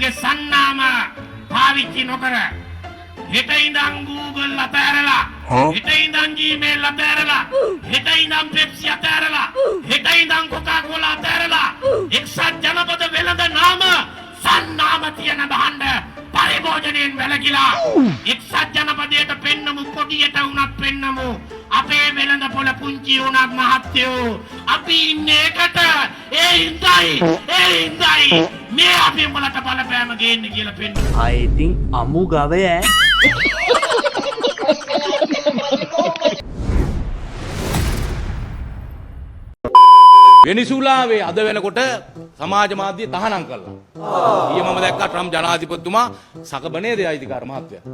තමන්ගේ සන්නාම පාවිච්චි නොකර හෙට ඉඳන් Google අතහැරලා හෙට ඉඳන් Gmail අතහැරලා හෙට ඉඳන් Pepsi අතහැරලා හෙට ඉඳන් Coca-Cola අතහැරලා එක්සත් ජනපද වෙළඳ නාම සන්නාම තියෙන භාණ්ඩ පරිභෝජනයෙන් වැළකීලා එක්සත් ජනපදයට පෙන්නමු කොටියට උනත් පෙන්නමු අපේ වෙළඳ පොළ පුංචි උනත් මහත්යෝ අපි ඉන්නේ එකට ඒ හින්දායි මේ අපි උඹලට බලපෑම ගේන්න කියලා පෙන්නමු. I think අමු ගවය වෙනිසුලාවේ අද වෙනකොට සමාජ මාධ්‍ය තහනම් කළා. ඊයේ මම දැක්කා ට්‍රම්ප් ජනාධිපතිතුමා සකබනේ දෙයිතිකාර මහත්තයා.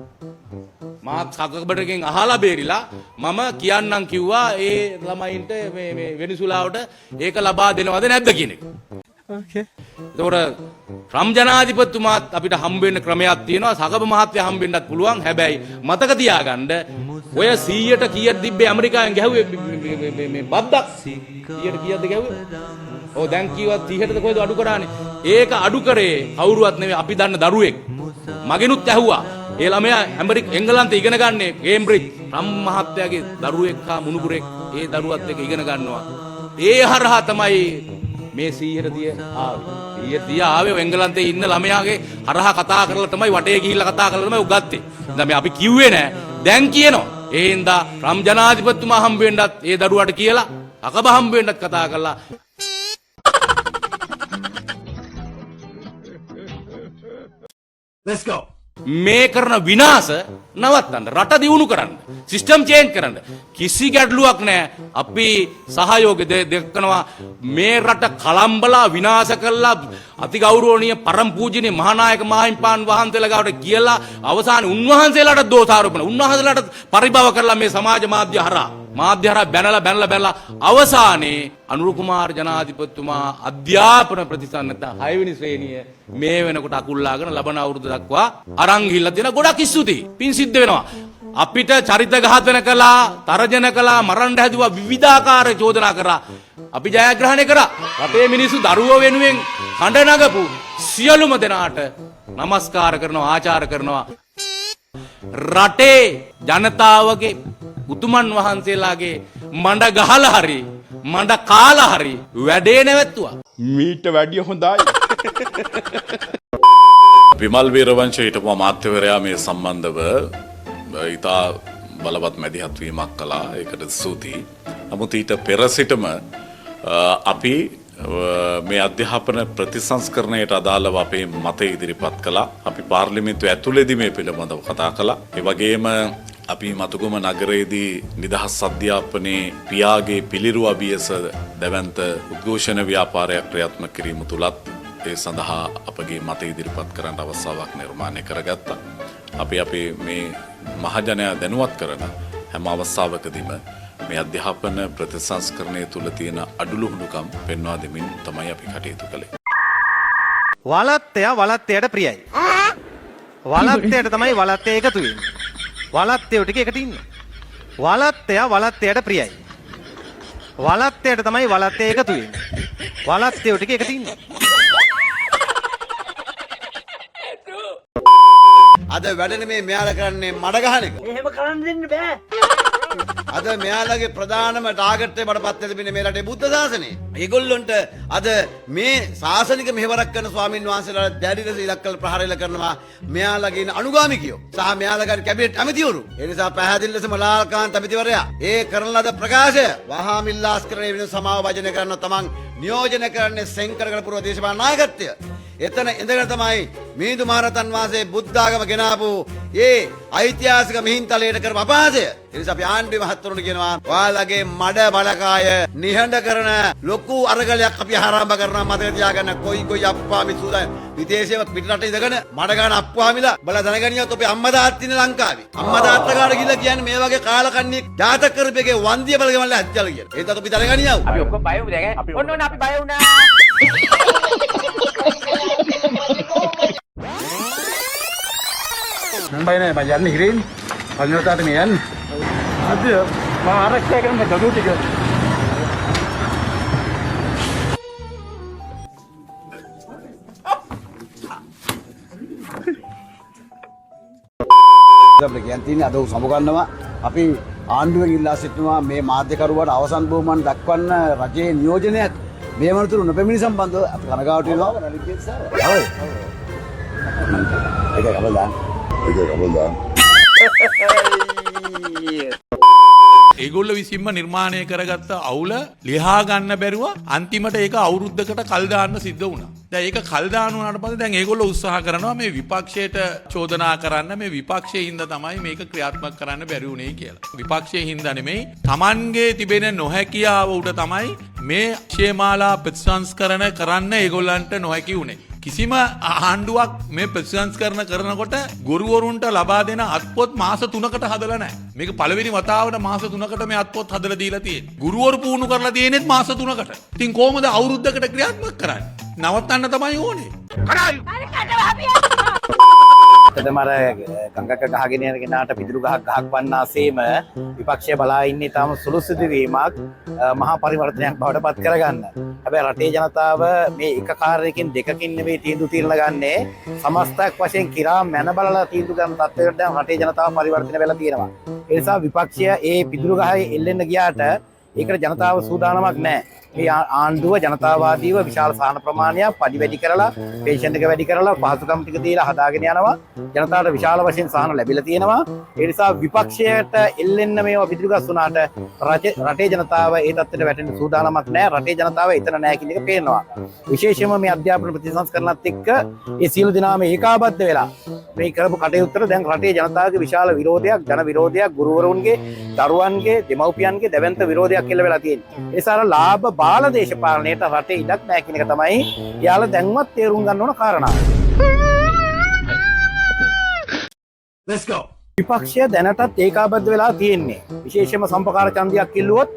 මාත් සකබඩකින් අහලා බේරිලා මම කියන්නම් කිව්වා ඒ ළමයින්ට මේ වෙනිසුලාවට ඒක ලබා දෙනවද නැද්ද කියන එක. ඕකේ. ඒතකොට ට්‍රම්ප් ජනාධිපතිතුමාත් අපිට හම්බ වෙන්න ක්‍රමයක් තියෙනවා. සකබ මහත්තයා හම්බ වෙන්නත් පුළුවන්. හැබැයි මතක තියාගන්න ඔය 100ට කීයක් තිබ්බේ ඇමරිකාවෙන් ගැහුවේ මේ බද්දක් 100ට කීයක්ද ගැහුවේ? ඔව් දැන් කීවත් 30ටද කොහෙද අඩු කරානේ? ඒක අඩු කරේ කවුරුවත් නෙවෙයි අපි දන්න දරුවෙක්. මගෙනුත් ඇහුවා. ඒ ළමයා එංගලන්තේ ඉගෙන ගන්නේ කේම්බ්‍රිජ්. රම් මහත්තයාගේ දරුවෙක් හා මුණුපුරෙක් ඒ දරුවත් එක්ක ඉගෙන ගන්නවා. ඒ හරහා තමයි මේ 100ට ආවේ එංගලන්තේ ඉන්න ළමයාගේ හරහා කතා කරලා තමයි වටේ ගිහිල්ලා කතා කරලා තමයි උගත්තේ. දැන් මේ අපි කිව්වේ නෑ. දැන් කියනවා. ඒ හින්දා රම් ජනාධිපතිතුමා හම්බ වෙන්නත් ඒ දරුවාට කියලා අකබ හම්බ වෙන්නත් කතා කරලා let's go මේ කරන විනාශ නවත්තන්න රට දියුණු කරන්න සිස්ටම් චේන්ජ් කරන්න කිසි ගැටලුවක් නැහැ. අපි සහයෝගය දෙකනවා මේ රට කලම්බලා විනාශ කළා අතිගෞරවනීය පරම පූජනීය මහානායක මාහිම්පාන් වහන්සේලා ගාවට කියලා අවසානයේ උන්වහන්සේලාට දෝෂාරෝපණ උන්වහන්සේලාට පරිභව කරලා මේ සමාජ මාධ්‍ය හරහා බැනලා අවසානයේ අනුර කුමාර ජනාධිපතිතුමා අධ්‍යාපන ප්‍රතිষ্ঠাන නැත්නම් 6 වෙනි ශ්‍රේණිය මේ වෙනකොට අකුල්ලාගෙන ලබන අවුරුදු දක්වා අරන් ගිහිල්ලා තියෙන ගොඩක් ස්තුතියි. පින් සිද්ධ වෙනවා. අපිට චරිත ඝාතන කළා, තරජන කළා, මරන්න හැදුවා විවිධාකාර චෝදනා කරා. අපි ජයග්‍රහණය කරා. රටේ මිනිස්සු දරුවෝ වෙනුවෙන් හඬ නගපු සියලුම දෙනාට নমස්කාර කරනවා, ආචාර කරනවා. රටේ ජනතාවගේ උතුමන් වහන්සේලාගේ මඬ ගහලා හරි මඬ කාලා හරි වැඩේ නැවැත්තුවා. මීට වැඩිය හොඳයි. විමල් වීරවංශ හිටපු අමාත්‍යවරයා මේ සම්බන්ධව ඉතා බලවත් මැදිහත් වීමක් කළා. ඒකට ස්තුතියි. නමුත් ඊට පෙර සිටම අපි මේ අධ්‍යාපන ප්‍රතිසංස්කරණයට අදාළව අපේ මත ඉදිරිපත් කළා. අපි පාර්ලිමේන්තුව ඇතුළේදී මේ පිළිබඳව කතා කළා. ඒ වගේම අපි මතුගම නගරයේදී නිදහස් අධ්‍යාපනයේ පියාගේ පිළිරු අභියස දැවැන්ත උද්ඝෝෂණ ව්‍යාපාරයක් ක්‍රියාත්මක කිරීම තුලත් ඒ සඳහා අපගේ මත ඉදිරිපත් කරන්න අවස්ථාවක් නිර්මාණය කරගත්තා. අපි මේ මහජනයා දැනුවත් කරන හැම අවස්ථාවකදීම මේ අධ්‍යාපන ප්‍රතිසංස්කරණය තුල තියෙන අඩලුහුණුකම් පෙන්වා දෙමින් තමයි අපි කටයුතු කළේ. වලත්තයට ප්‍රියයි. වලත්තයට තමයි වලත්තය එකතු වෙන්නේ. වලත්තයෝ ටික එකට ඉන්න. වලත්තයට ප්‍රියයි. වලත්තයට තමයි වලත්තය එකතු වෙන්නේ. වලත්තයෝ ටික එකට ඉන්න. අද වැඩන මේ මෙයාලා කරන්නේ මඩ ගහන එක. එහෙම කරන්න දෙන්න බෑ. අද මෙයාලගේ ප්‍රධානම ටාගට් එක බඩපත් වෙන්නේ මේ රටේ බුද්ධ ශාසනය. ඒගොල්ලොන්ට අද මේ ශාසනික මෙහෙවරක් කරන ස්වාමින් වහන්සේලාට දැඩි ලෙස ඉලක්කල ප්‍රහාර කළා මෙයාලගේ අනුගාමිකයෝ සහ මෙයාලගේ කැබිනට් ඇමතිවරු. ඒ නිසා පැහැදිලි ලෙසම ලාල්කාන්ත ඇමතිවරයා ඒ කරන ලද ප්‍රකාශය වහා මිල්ලාස්කරණය වෙන සමාව වචනය කරන තමන් නියෝජනය කරන්නේ සෙන්කරගල පුරව දේශපාලන නායකත්වය. එතන ඉඳගෙන තමයි මිහිඳු මහරහතන් වහන්සේ බුද්ධ ආගම ගෙනාවු ඒ ඓතිහාසික මිහින්තලයට කරපු අපහාසය. ඒ නිසා අපි ආණ්ඩුවේ මහත්වරුන්ට කියනවා ඔයාලගේ මඩ බලකාය නිහඬ කරන ලොකු අරගලයක් අපි ආරම්භ කරනවා. මතක තියාගන්න කොයි අප්පාමි සූදා විදේශයේ පිටරට ඉඳගෙන මඩ ගන්න අප්පාමිලා බල දැනගනියොත් ඔබේ අම්මා තාත්තා ඉන්න ලංකාවේ. අම්මා තාත්තා කාට ගිහලා කියන්නේ මේ වගේ කාලකන්ණියෙක් ජාතක කරපේකේ වන්දිය බලගමල්ල ඇත්තල කියන. ඒකත් අපි දැනගනියව. අපි ඔක්කොම බය වුණා දැන්. ඔන්න අපි බය වුණා. Nambay na bayan ni Green. Panyo ta ni yan. Adi, maarak ka kan magdadu tiga. අපිට කියන්න තියෙන්නේ අද සමුගන්නවා අපි ආණ්ඩුවෙන් ඉල්ලා සිටිනවා මේ මාධ්‍යකරුවාට අවසන් බොහොමන් දක්වන්න රජයේ නියෝජනයක් මේ වනතුරු නොපැමිණි සම්බන්ධව අපි කනගාටු වෙනවා. ඔව්. ඒක කවදාද? ඒගොල්ල විසින්ම නිර්මාණය කරගත්ත අවුල ලිහා ගන්න බැරුව අන්තිමට ඒක අවුරුද්දකට කල් දාන්න සිද්ධ වුණා. දැන් ඒක කල් දාන උනාට පස්සේ දැන් ඒගොල්ලෝ උත්සාහ කරනවා මේ විපක්ෂයට චෝදනා කරන්න මේ විපක්ෂයේ හින්දා තමයි මේක ක්‍රියාත්මක කරන්න බැරි වුණේ කියලා. විපක්ෂයේ හින්දා නෙමෙයි තමන්ගේ තිබෙන නොහැකියාව උඩ තමයි මේ ශේමාලා ප්‍රතිසංස්කරණ කරන්න ඒගොල්ලන්ට නොහැකි වුණේ. කිසිම ආණ්ඩුවක් මේ ප්‍රතිසංස්කරණ කරනකොට ගුරුවරුන්ට ලබා දෙන අත්පොත් මාස 3කට හදලා නැහැ. මේක පළවෙනි වතාවට මාස 3කට මේ අත්පොත් හදලා දීලා තියෙන්නේ. ගුරුවරු පුහුණු කරලා තියෙනෙත් මාස 3කට. ඉතින් කොහොමද අවුරුද්දකට ක්‍රියාත්මක කරන්නේ? නවත්තන්න තමයි ඕනේ. කරයි. ඇත්තටම අර ගඟක ගහගෙන යන කෙනාට පිදුරු ගහක් ගහක් වන්නාseම විපක්ෂය බලා ඉන්නේ තාම සුළු සිදුවීමක් මහා පරිවර්තනයක් බවට පත් කරගන්න. හැබැයි රටේ ජනතාව මේ එක කාර්යයකින් දෙකකින් නෙවෙයි තීන්දුව తీරන ගන්නේ සමස්තයක් වශයෙන් කිරා මැන බලලා තීන්දුව ගන්න තත්ත්වයකට දැන් රටේ ජනතාව පරිවර්තන වෙලා තියෙනවා. ඒ නිසා විපක්ෂය ඒ පිදුරු ගහේ එල්ලෙන්න ගියාට ඒකට ජනතාව සූදානමක් නැහැ. මේ ආණ්ඩුව ජනතාවාදීව විශාල සහන ප්‍රමාණයක් පඩි වැඩි කරලා පේෂන් එක වැඩි කරලා පහසුකම් ටික දීලා හදාගෙන යනවා. ජනතාවට විශාල වශයෙන් සහන ලැබිලා තියෙනවා. ඒ නිසා විපක්ෂයට එල්ලෙන්න මේවා පිටුගස් වුණාට රටේ ජනතාව ඒ තත්ත්වයට වැටෙන්න සූදානමක් නැහැ. රටේ ජනතාව එතන නැහැ කියන එක පේනවා. විශේෂයෙන්ම මේ අධ්‍යාපන ප්‍රතිසංස්කරණත් එක්ක ඒ සියලු දෙනාම ඒකාබද්ධ වෙලා මේ කරපු කටයුත්තට දැන් රටේ ජනතාවගේ විශාල විරෝධයක්, ජන විරෝධයක්, ගුරුවරුන්ගේ, දරුවන්ගේ, දෙමව්පියන්ගේ දැවැන්ත විරෝධයක් එල්ල වෙලා තියෙනවා. ඒ නිසා ලාභ බාල දේශපාලනයට රටේ ඉඩක් නැහැ කියන එක තමයි යාළ දැන්වත් තේරුම් ගන්න ඕන කාරණාව. Let's go. විපක්ෂය දැනටත් ඒකාබද්ධ වෙලා තියෙන්නේ. විශේෂයෙන්ම සම්පකාර ඡන්දයක් ඉල්ලුවොත්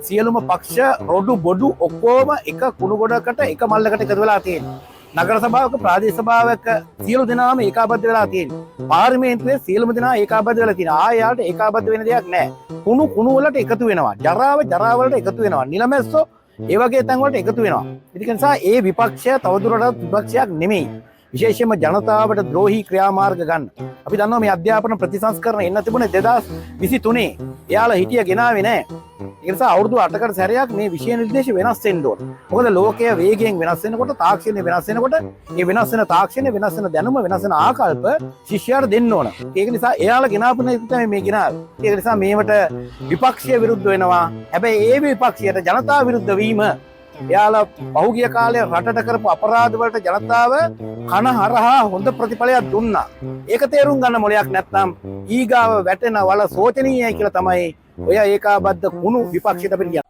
සියලුම පක්ෂ රොඩු බොඩු ඔක්කොම එක කුණු ගොඩකට එක මල්ලකට එකතු වෙලා තියෙනවා. නගර සභාවක ප්‍රාදේශ සභාවක සියලු දෙනාම ඒකාබද්ධ වෙලා තියෙනවා. පාර්ලිමේන්තුවේ සියලුම දෙනා ඒකාබද්ධ වෙලා තියෙනවා. ආයෙත් ඒකාබද්ධ වෙන දෙයක් නැහැ. කුණු වලට එකතු වෙනවා. ජරාව වලට එකතු වෙනවා. නිලමැස්සෝ ඒ වගේ තැන් වලට එකතු වෙනවා. ඒක නිසා ඒ විපක්ෂය තවදුරටත් විපක්ෂයක් නෙමෙයි. විශේෂයෙන්ම ජනතාවට ද්‍රෝහී ක්‍රියාමාර්ග ගන්න. අපි දන්නවා මේ අධ්‍යාපන ප්‍රතිසංස්කරණ එන්න තිබුණේ 2023. එයාලා හිටිය ගෙනාවේ නැහැ. ඒ නිසා අවුරුදු 8කට සැරයක් මේ විෂය නිර්දේශ වෙනස් වෙන්න ඕන. මොකද ලෝකයේ වේගයෙන් වෙනස් වෙනකොට තාක්ෂණය වෙනස් වෙනකොට මේ වෙනස් වෙන තාක්ෂණය වෙනස් වෙන දැනුම වෙනස් වෙන ආකල්ප ශිෂ්‍යයාට දෙන්න ඕන. ඒක නිසා එයාලා ගෙනාපු නේ තමයි මේ ගෙනාවේ. ඒක නිසා මේවට විපක්ෂය විරුද්ධ වෙනවා. හැබැයි ඒ විපක්ෂයට ජනතාව විරුද්ධ වීම එයාලා පහුගිය කාලේ රටට කරපු අපරාධ වලට ජනතාව කන හරහා හොඳ ප්‍රතිඵලයක් දුන්නා. ඒක තේරුම් ගන්න මොලයක් නැත්නම් ඊගාව වැටෙන වල සෝචනීයයි කියලා තමයි ඔය ඒකාබද්ධ කුණු විපක්ෂයට අපිට